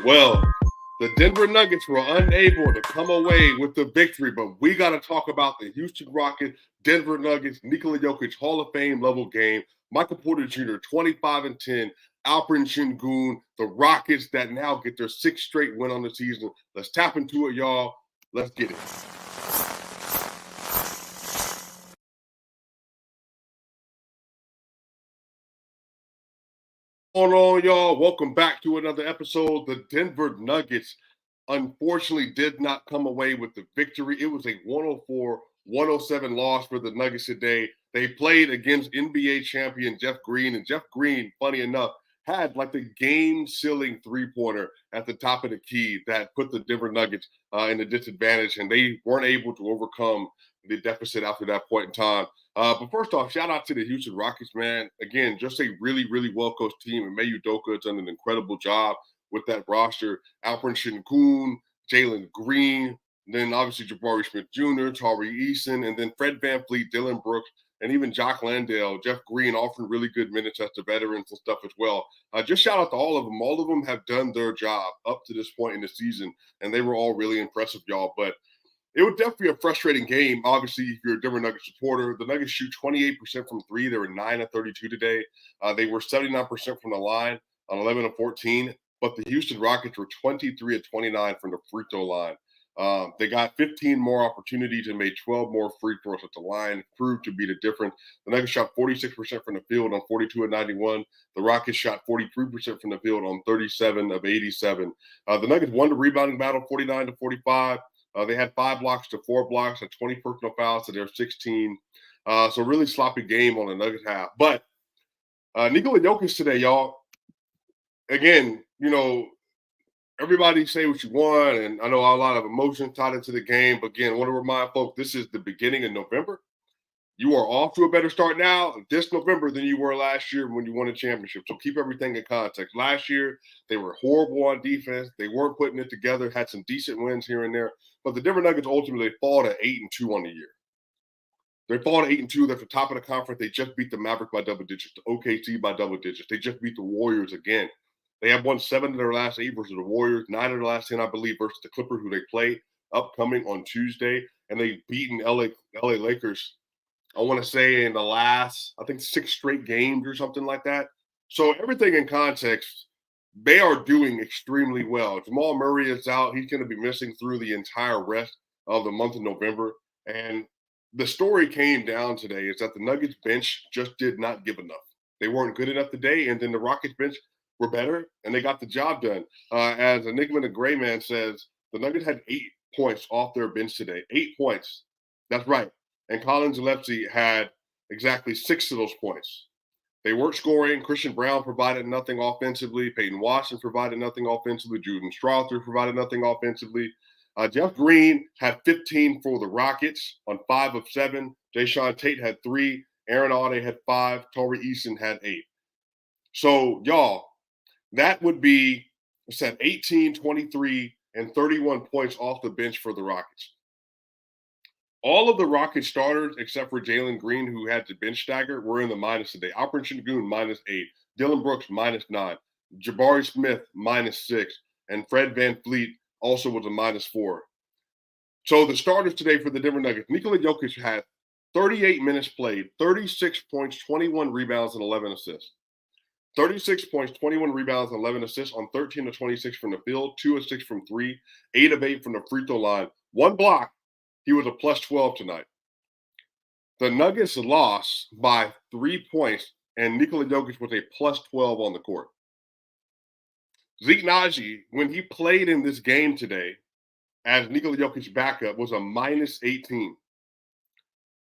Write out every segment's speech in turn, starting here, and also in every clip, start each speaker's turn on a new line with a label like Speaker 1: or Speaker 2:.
Speaker 1: Well, the Denver Nuggets were unable to come away with the victory, but we got to talk about the Houston Rockets, Denver Nuggets, Nikola Jokic Hall of Fame level game, Michael Porter Jr. 25 and 10, Alperen Sengun, the Rockets that now get their sixth straight win on the season. Let's tap into it, y'all. Let's get it. What's going on, y'all? Welcome back to another episode. The Denver Nuggets unfortunately did not come away with the victory. It was a 104-107 loss for the Nuggets today. They played against NBA champion Jeff Green, and Jeff Green, funny enough, had like the game-sealing three-pointer at the top of the key that put the Denver Nuggets in a disadvantage, and they weren't able to overcome the deficit after that point in time. But first off, shout out to the Houston Rockets, man. Again, just a really, really well-coached team, and Mayu Doka has done an incredible job with that roster. Alperen Sengun, Jalen Green, then obviously Jabari Smith Jr., Tari Eason, and then Fred VanVleet, Dylan Brooks, and even Jock Landale, Jeff Green offering really good minutes as the veterans and stuff as well. Just shout out to all of them. All of them have done their job up to this point in the season, and they were all really impressive, y'all. But it would definitely be a frustrating game. Obviously, if you're a Denver Nuggets supporter, the Nuggets shoot 28% from three. They were 9 of 32 today. They were 79% from the line on 11 of 14. But the Houston Rockets were 23 of 29 from the free throw line. They got 15 more opportunities and made 12 more free throws at the line. Proved to be the difference. The Nuggets shot 46% from the field on 42 of 91. The Rockets shot 43% from the field on 37 of 87. The Nuggets won the rebounding battle 49 to 45. They had 5 blocks to 4 blocks and 20 personal fouls to their 16. So really sloppy game on the Nuggets half. But Nikola Jokic today, y'all, again, everybody say what you want, and I know a lot of emotion tied into the game. But again, I want to remind folks, this is the beginning of November. You are off to a better start now this November than you were last year when you won a championship. So keep everything in context. Last year, they were horrible on defense. They weren't putting it together, had some decent wins here and there. But the Denver Nuggets ultimately fall to 8-2 on the year. They fall to 8-2. They're at the top of the conference. They just beat the Maverick by double digits, the OKC by double digits. They just beat the Warriors again. They have won 7 of their last 8 versus the Warriors, 9 of their last 10, I believe, versus the Clippers, who they play upcoming on Tuesday. And they've beaten LA Lakers, I want to say, in the last, I think, 6 straight games or something like that. So everything in context, they are doing extremely well. Jamal Murray is out. He's going to be missing through the entire rest of the month of November. And the story came down today is that the Nuggets bench just did not give enough. They weren't good enough today, and then the Rockets bench were better, and they got the job done. As Enigma the Gray Man says, the Nuggets had 8 points off their bench today. 8 points. That's right. And Colin Gillespie had exactly 6 of those points. They weren't scoring. Christian Brown provided nothing offensively. Peyton Watson provided nothing offensively. Juden Strother provided nothing offensively. Jeff Green had 15 for the Rockets on 5 of 7. Jayshawn Tate had 3. Aaron Aude had 5. Tari Eason had 8. So, y'all, that would be, I said, 18, 23, and 31 points off the bench for the Rockets. All of the Rockets starters, except for Jalen Green, who had the bench stagger, were in the minus today. Alperen Sengun, -8. Dylan Brooks, -9. Jabari Smith, -6. And Fred VanVleet also was a -4. So the starters today for the Denver Nuggets, Nikola Jokic had 38 minutes played, 36 points, 21 rebounds, and 11 assists. 36 points, 21 rebounds, and 11 assists on 13 of 26 from the field, 2 of 6 from 3, 8 of 8 from the free throw line, 1 block. He was a +12 tonight. The Nuggets lost by 3 points, and Nikola Jokic was a +12 on the court. Zeke Naji, when he played in this game today as Nikola Jokic's backup, was a -18.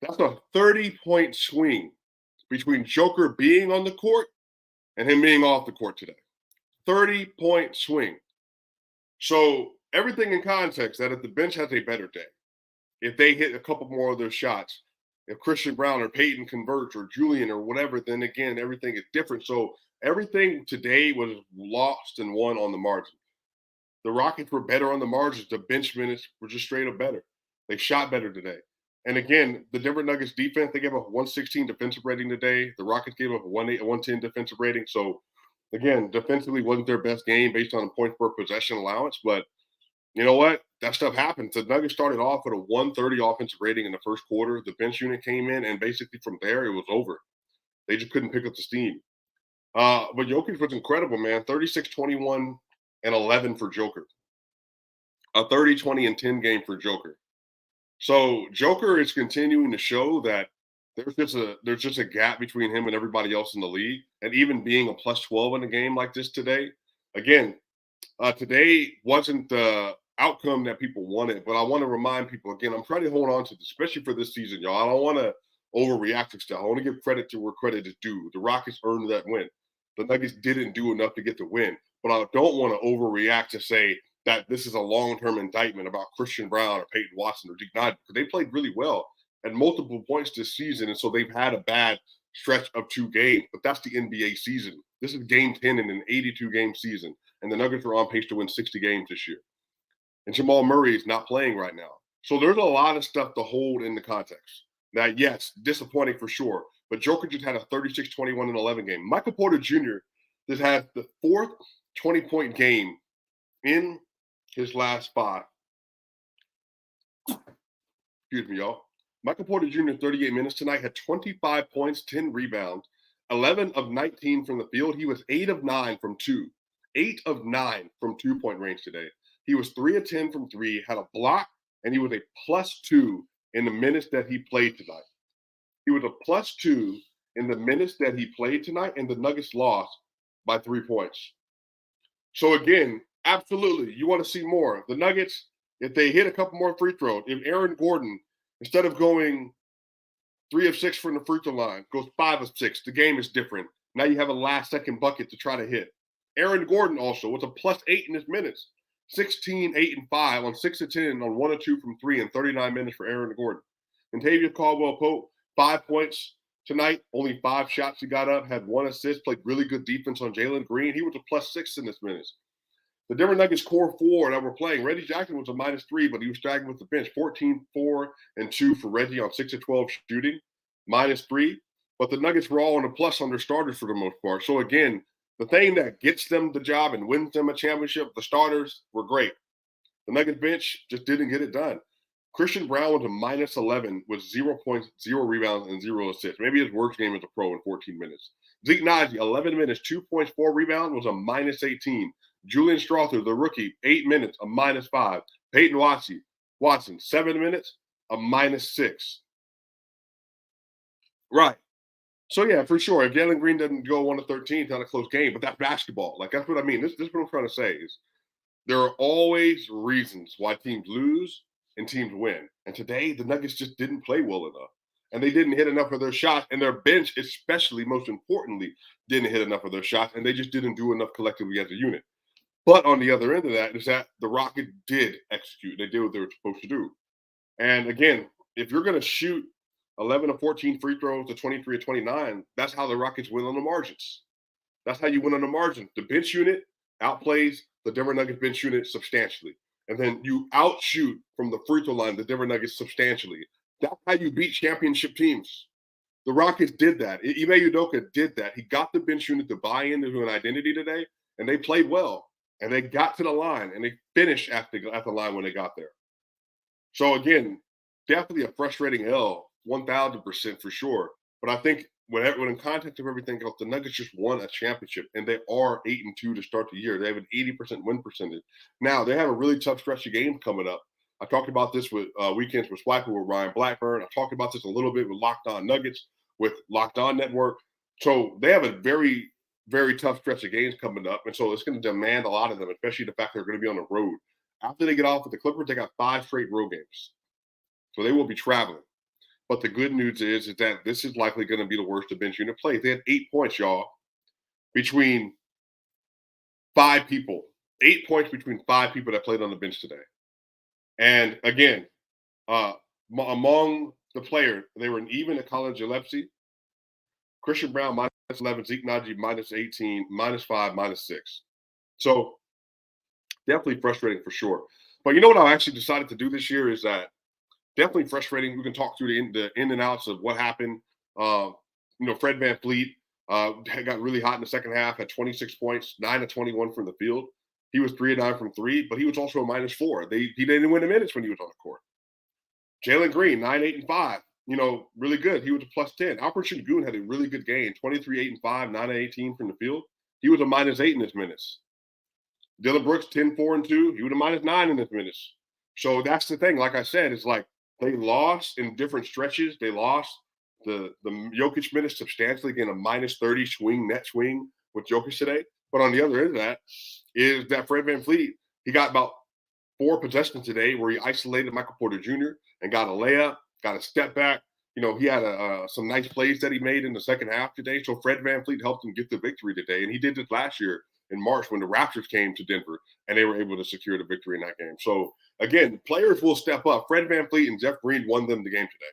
Speaker 1: That's a 30-point swing between Joker being on the court and him being off the court today. 30-point swing. So everything in context, that if the bench has a better day, if they hit a couple more of their shots, if Christian Brown or Peyton converts or Julian or whatever, then again, everything is different. So everything today was lost and won on the margin. The Rockets were better on the margins. The bench minutes were just straight up better. They shot better today. And again, the Denver Nuggets defense, they gave up 116 defensive rating today. The Rockets gave up a 110 defensive rating. So Again, defensively wasn't their best game based on the points per possession allowance, but you know what? That stuff happens. The Nuggets started off with a 130 offensive rating in the first quarter. The bench unit came in, and basically from there, it was over. They just couldn't pick up the steam. But Jokic was incredible, man. 36, 21, and 11 for Joker. A 30, 20, and 10 game for Joker. So Joker is continuing to show that there's just a gap between him and everybody else in the league. And even being a plus 12 in a game like this today, again, today wasn't the outcome that people wanted, but I want to remind people again, I'm trying to hold on to this, especially for this season, y'all. I don't want to overreact to stuff. I want to give credit to where credit is due. The Rockets earned that win. The Nuggets didn't do enough to get the win, but I don't want to overreact to say that this is a long-term indictment about Christian Brown or Peyton Watson or Deke Nod, because they played really well at multiple points this season, and so they've had a bad stretch of 2 games. But that's the NBA season. This is Game 10 in an 82-game season, and the Nuggets are on pace to win 60 games this year. And Jamal Murray is not playing right now. So there's a lot of stuff to hold in the context. That, yes, disappointing for sure. But Joker just had a 36, 21, and 11 game. Michael Porter Jr. just had the fourth 20-point game in his last 5. Excuse me, y'all. Michael Porter Jr. 38 minutes tonight had 25 points, 10 rebounds, 11 of 19 from the field. He was 8 of 9 from 2. 8 of 9 from 2-point range today. He was 3 of 10 from 3, had a block, and he was a +2 in the minutes that he played tonight. He was a +2 in the minutes that he played tonight, and the Nuggets lost by 3 points. So again, absolutely, you want to see more. The Nuggets, if they hit a couple more free throws, if Aaron Gordon, instead of going 3 of 6 from the free throw line, goes 5 of 6, the game is different. Now you have a last-second bucket to try to hit. Aaron Gordon also was a +8 in his minutes. 16, 8, and 5 on 6 of 10 on 1 of 2 from 3 in 39 minutes for Aaron Gordon. And Tavius Caldwell-Pope, 5 points tonight, only 5 shots he got up, had 1 assist, played really good defense on Jalen Green. He was a +6 in this minutes. The Denver Nuggets core 4 that were playing, Reggie Jackson was a -3, but he was dragging with the bench. 14, 4, and 2 for Reggie on 6 of 12 shooting, -3. But the Nuggets were all on a plus on their starters for the most part. So again, the thing that gets them the job and wins them a championship, the starters were great. The Nuggets bench just didn't get it done. Christian Brown was a -11 with 0 points, 0 rebounds, and 0 assists. Maybe his worst game as a pro in 14 minutes. Zeke Naji, 11 minutes, 2 points, 4 rebounds, was a -18. Julian Strother, the rookie, 8 minutes, a -5. Peyton Watson, 7 minutes, a -6. Right. So yeah, for sure. If Jalen Green doesn't go 1 of 13, it's not a close game. But that's basketball. Like that's what I mean. This is what I'm trying to say is there are always reasons why teams lose and teams win. And today the Nuggets just didn't play well enough. And they didn't hit enough of their shots. And their bench, especially most importantly, didn't hit enough of their shots. And they just didn't do enough collectively as a unit. But on the other end of that is that the Rockets did execute. They did what they were supposed to do. And again, if you're going to shoot 11 of 14 free throws to 23 of 29, that's how the Rockets win on the margins. That's how you win on the margin. The bench unit outplays the Denver Nuggets bench unit substantially. And then you outshoot from the free throw line the Denver Nuggets substantially. That's how you beat championship teams. The Rockets did that. Ime Udoka did that. He got the bench unit to buy into an identity today, and they played well. And they got to the line, and they finished at the line when they got there. So again, definitely a frustrating L, 1,000% for sure. But I think when in context of everything else, the Nuggets just won a championship, and they are 8-2 to start the year. They have an 80% win percentage. Now they have a really tough stretch of games coming up. I talked about this with weekends with Swipa with Ryan Blackburn. I talked about this a little bit with Locked On Nuggets with Locked On Network. So they have a very, very tough stretch of games coming up, and so it's going to demand a lot of them, especially the fact they're going to be on the road. After they get off with the Clippers, they got 5 straight road games, so they will be traveling. But the good news is that this is likely going to be the worst the bench unit plays. They had 8 points, y'all, between 5 people. 8 points between 5 people that played on the bench today. And again, among the players, they were even at Colin Gillespie, Christian Brown -11, Zeke Naji -18, -5, -6. So definitely frustrating for sure. But you know what I actually decided to do this year is that definitely frustrating. We can talk through the in and outs of what happened. Fred VanVleet Got really hot in the second half, had 26 points, 9 of 21 from the field. He was 3 of 9 from 3, but he was also a -4. He didn't win the minutes when he was on the court. Jalen Green, 9, 8, and 5. Really good. He was a +10. Alperen Sengun had a really good game, 23, 8, and 5, 9 of 18 from the field. He was a -8 in his minutes. Dylan Brooks, 10, 4, and 2. He was a -9 in his minutes. So that's the thing. Like I said, it's like they lost in different stretches. They lost the Jokic minutes substantially, getting a -30 net swing with Jokic today. But on the other end of that is that Fred VanVleet, he got about 4 possessions today where he isolated Michael Porter Jr. and got a layup, got a step back. He had some nice plays that he made in the second half today. So Fred VanVleet helped him get the victory today. And he did this last year in March when the Raptors came to Denver and they were able to secure the victory in that game. So again, players will step up. Fred VanVleet and Jeff Green won them the game today.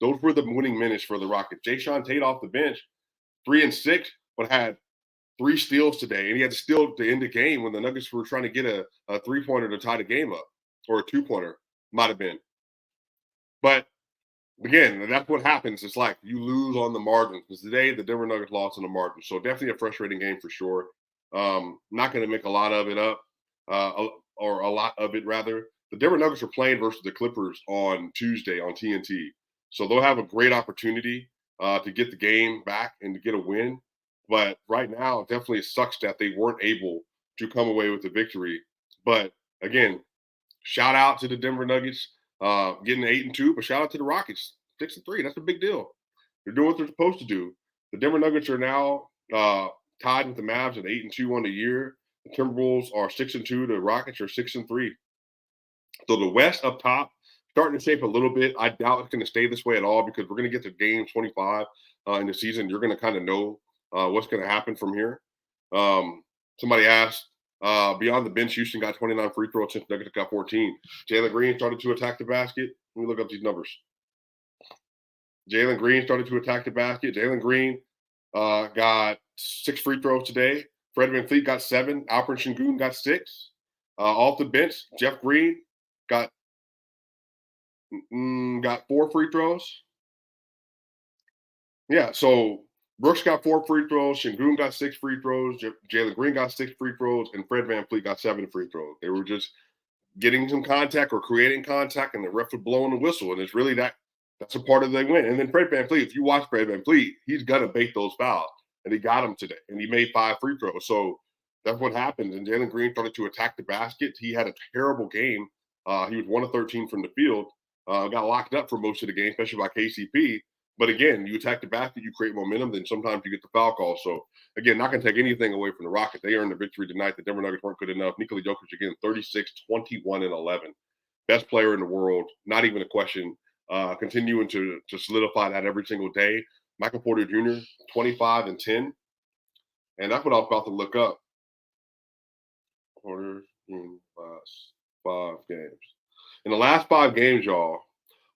Speaker 1: Those were the winning minutes for the Rockets. Jayshawn Tate off the bench, 3 and 6, but had 3 steals today. And he had to steal to end the game when the Nuggets were trying to get a 3-pointer to tie the game up, or a 2-pointer, might have been. But again, that's what happens. It's like you lose on the margins. Because today, the Denver Nuggets lost on the margins. So definitely a frustrating game for sure. Not going to make a lot of it up, or a lot of it, rather. The Denver Nuggets are playing versus the Clippers on Tuesday on TNT. So they'll have a great opportunity to get the game back and to get a win. But right now, it definitely sucks that they weren't able to come away with the victory. But again, shout out to the Denver Nuggets getting 8 and 2, but shout out to the Rockets 6 and 3. That's a big deal. They're doing what they're supposed to do. The Denver Nuggets are now tied with the Mavs at 8 and 2 on the year. The Timberwolves are 6 and 2. The Rockets are 6 and 3. So the West up top starting to shape a little bit. I doubt it's going to stay this way at all because we're going to get to game 25 in the season. You're going to kind of know what's going to happen from here. Somebody asked, beyond the bench, Houston got 29 free throws since Nuggets got 14. Jalen Green started to attack the basket. Let me look up these numbers. Jalen Green started to attack the basket. Jalen Green got 6 free throws today. Fred VanVleet got 7. Alperen Sengun got 6. Off the bench, Jeff Green got 4 free throws. Yeah, so Brooks got 4 free throws. Sengun got 6 free throws. Jalen Green got 6 free throws. And Fred VanVleet got 7 free throws. They were just getting some contact or creating contact, and the ref was blowing the whistle. And it's really that's a part of the win. And then Fred VanVleet, if you watch Fred VanVleet, he's going to bait those fouls. And he got them today. And he made 5 free throws. So that's what happens. And Jalen Green started to attack the basket. He had a terrible game. He was 1 of 13 from the field. Got locked up for most of the game, especially by KCP. But again, you attack the basket, you create momentum, then sometimes you get the foul call. So again, not going to take anything away from the Rockets. They earned the victory tonight. The Denver Nuggets weren't good enough. Nikola Jokic again, 36, 21, and 11. Best player in the world, not even a question. Continuing to solidify that every single day. Michael Porter Jr., 25 and 10. And that's what I was about to look up. Porter in 5 games. In the last 5 games, y'all,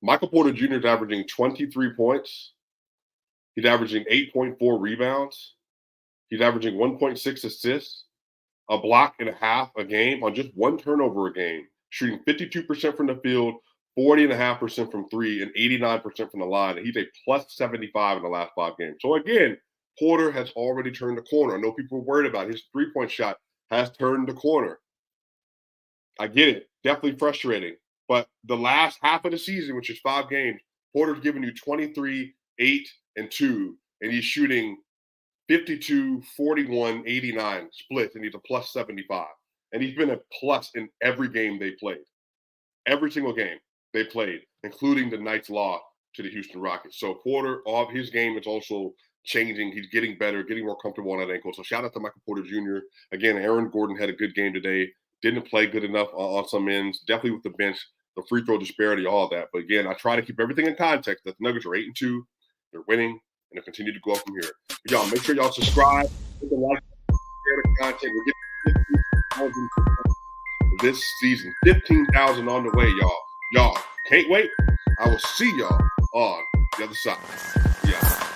Speaker 1: Michael Porter Jr. is averaging 23 points. He's averaging 8.4 rebounds. He's averaging 1.6 assists, a block and a half a game on just 1 turnover a game, shooting 52% from the field, 40.5% from 3, and 89% from the line. And he's a +75 in the last 5 games. So again, Porter has already turned the corner. I know people were worried about his 3-point shot has turned the corner. I get it. Definitely frustrating. But the last half of the season, which is 5 games, Porter's giving you 23, 8, and 2, and he's shooting 52, 41, 89 splits, and he's a +75. And he's been a plus in every game they played. Every single game they played, including the night's loss to the Houston Rockets. So Porter, off his game is also changing. He's getting better, getting more comfortable on that ankle. So shout out to Michael Porter Jr. Again, Aaron Gordon had a good game today. Didn't play good enough on some ends. Definitely with the bench, the free throw disparity, all that. But again, I try to keep everything in context that the Nuggets are 8 and 2. They're winning, and they'll continue to go up from here. But y'all, make sure y'all subscribe, hit the like, share the content. We're getting 15,000 this season. 15,000 on the way, y'all. Y'all can't wait. I will see y'all on the other side. Yeah.